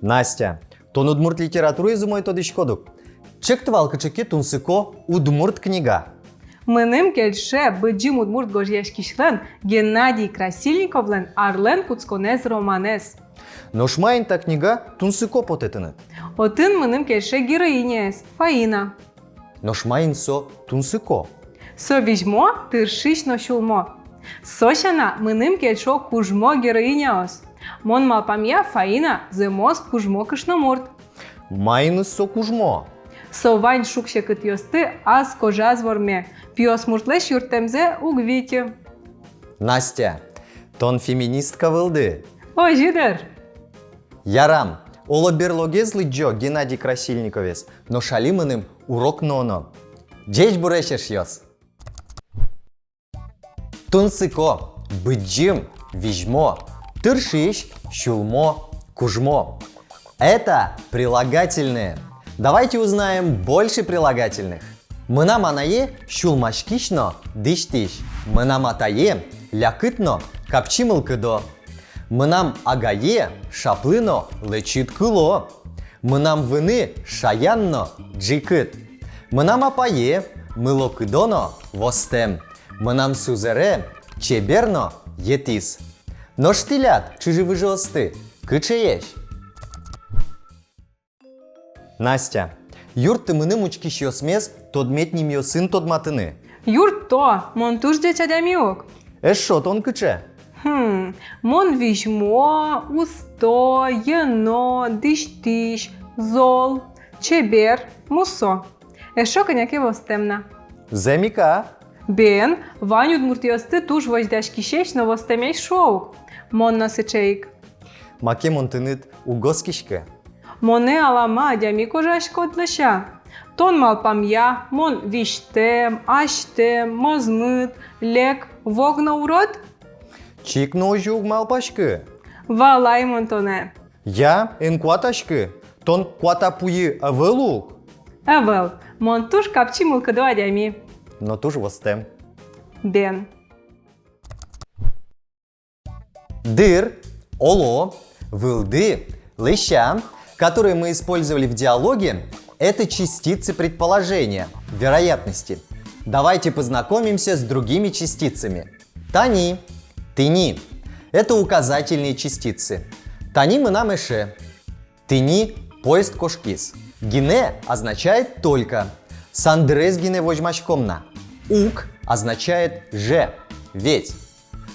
Настя, тон удмурт литературы изумой тодышкодук. Чектывал кычыке тунсыко удмурт книга. Мыным келше быджим удмурт гожьяшкишлен Геннадий Красильниковлен Арлен Куцконез Романез. Но шмайн та книга тунсыко потетыны. Отын мыным келше героиняес Фаина. Но шмайн со тунсыко. Со вижмо тыршично шулмо. Сощана мыным кельшо кужмо героиняос. Мон малпамья Фаина зымос кужмо кышномурт. Майн со кужмо. Со вань шукше кыт йосты аз кожаз ворме. Пиос муртлеш юртемзе угвити. Настя, тон феминистка вылды. О, жидер! Ярам, оло берлогез лыджо Геннадий Красильниковес, но шалимыным урок ноно. Джейч бурешеш йос. Тунсыко, быджим, вижмо, тыршиш, щулмо, кужмо. Это прилагательные. Давайте узнаем больше прилагательных. Мынам анае щулмашкишно дыштиш. Мынам атае лякытно капчимылкыдо. Мынам агае шаплыно лечит кыло. Мынам выны шаянно джикыт. Мынам апае мылокыдоно востем. Мынам сузере чеберно етис. Но штилят чужи выжосты кычееш. Настя, юрт ты мыным учкиш йосмес тодметним йосын тодматыны. Юрт то, мон тужде чадямиок. Эшот он кыче. Мон вижмо, усто, ено, дыштиш, зол, чебер, мусо. Эшо коняке востемна. Земика. Бен, вань удмуртиосты туж воздяшкишеш но востемеш шоук. Мон насычейк. Маке монтыныт угоскишке. Моне алама адями кожашко отлыша. Тон малпамья, мон виштем, аштем, мозмыт, лек, вогна урод. Чик ножуг малпашкы. Валай монтоне. Я энкуаташкы. Тон куатапуи авелук. Эвел, мон туж капчимылка до адями. Но тоже востем. Бен. Дыр, оло, вылды, лыща, которые мы использовали в диалоге, это частицы предположения, вероятности. Давайте познакомимся с другими частицами. Тани, тыни – это указательные частицы. Тани мынам эше. Тыни – поезд кошкис. Гине означает только. Сандрес гине вожмачкомна. Ук означает же, ведь.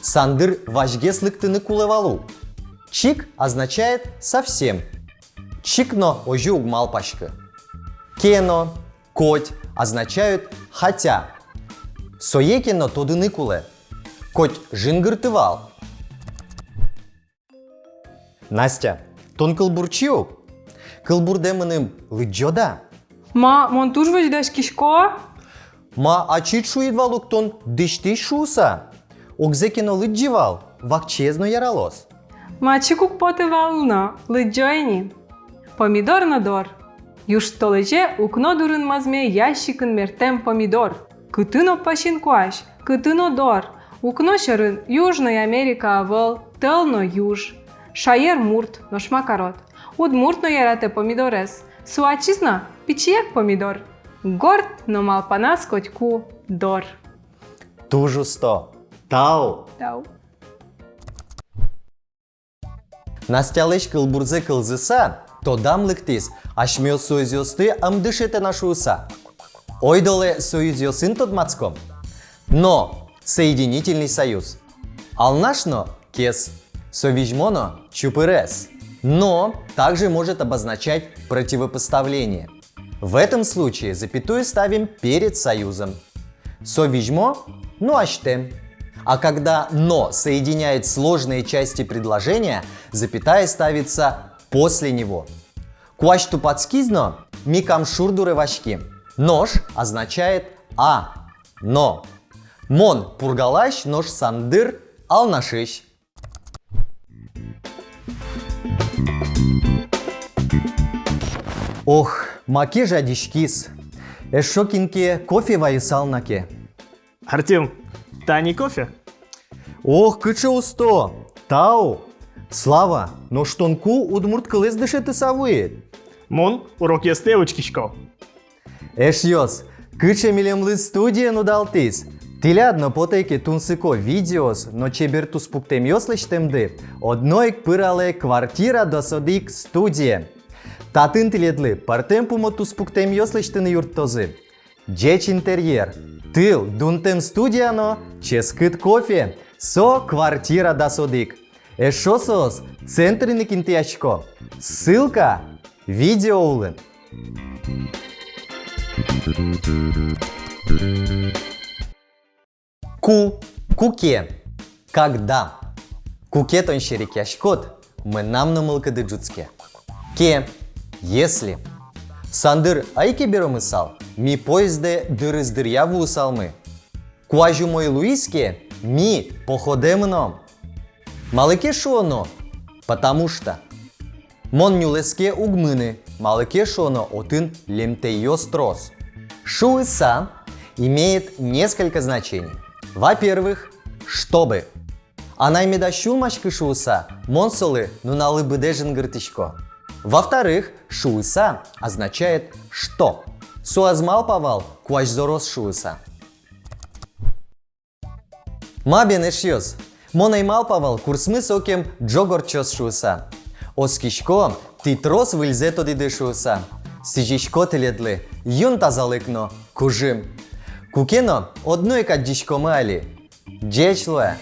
Сандыр важгес лыктыны кулевалу. Чик означает совсем. Чикно ожу угмалпашка. Кено, коть означают хотя. Соекино тодыны куле. Коть жингыртывал. Настя, тон кылбурчиук. Кылбурдемыным лыджода. Ма, мон туж воздяшкишко? Ма ачит шуидвалук тон дышти шуса. Огзекино лыдживал, вакчезно яралос. Ма чикук поте вална, лыджойни. Помидор надор. Юж толеже укно дурын мазме ящикын мертем помидор. Кытыно пашинкуаш, кытыно дор. Укно шырын Южная Америка авыл, тылно юж. Шаер мурт, но шмакарот. Удмуртно ярате помидорес. Суачизна пичиек помидор. Горд, но малпанас котьку дор. Тужу сто. Тау. Тау. Настя лыш кылбурзе кылзыса, то дам лыктис, ашмё союзёсты амдышете нашуса. Ойдоле союзёсын тодмацком. Но соединительный союз. Алнашно кес, совижмоно чупырес. Но также может обозначать противопоставление. В этом случае запятую ставим перед союзом. Совижмо, ну аштем. А когда «но» соединяет сложные части предложения, запятая ставится после него. Куашту подскизно микам шурдуры вашки. Нож означает «а», «но». Мон пургалаш нож сандыр алнашиш. Ох, маке жадишкис. Эшокинке кофе ваюсалнаке. Артем, та не кофе? Ох, кыче усто. Тау. Slava, no ștoncu udmurt călesc de șete savuit. Mon, urok este učkiško. Ешьос, кыче милем лыз студия ну далтис. Тилядно потеке тунсыко видеос, но чеберту спуктем йослыштемды, одной пырале квартира досодик студия. Татын тиледлы, партемпумо ту спуктем йослыштыны юрттозы. Джеч интерьер, тыл дунтем студияно, ческыт кофе, со квартира досодик. Эшосос, центрный кинтяшко. Ссылка, видео улын. Куке. Когда. Куке тонщерик яшкот, мы нам намылка дыджуцке. Ке. Если. Сандыр айке берем исал, ми поезде дырыздыр яву усалмы. Куажу мой луиске, ми походемно. Малыке шоно, потому что. Мон нюлеске угмыны, малыке шоно отын лемтейо строс. Шуыса имеет несколько значений. Во-первых, чтобы. А наймеда шулмашкы шуыса, монсолы нуналы быдежен гыртышко. Во-вторых, шуыса означает что. Суазмал павал куажзорос шуыса. Мабен эшьёс. Монаймал павал курсмы сокем джогорчос шуыса. Оскишко титрос выльзето диды шуыса. Сижишко теледлы, юн тазалыкно, кужим. Кукено одной каддишко мали. Джечлуя.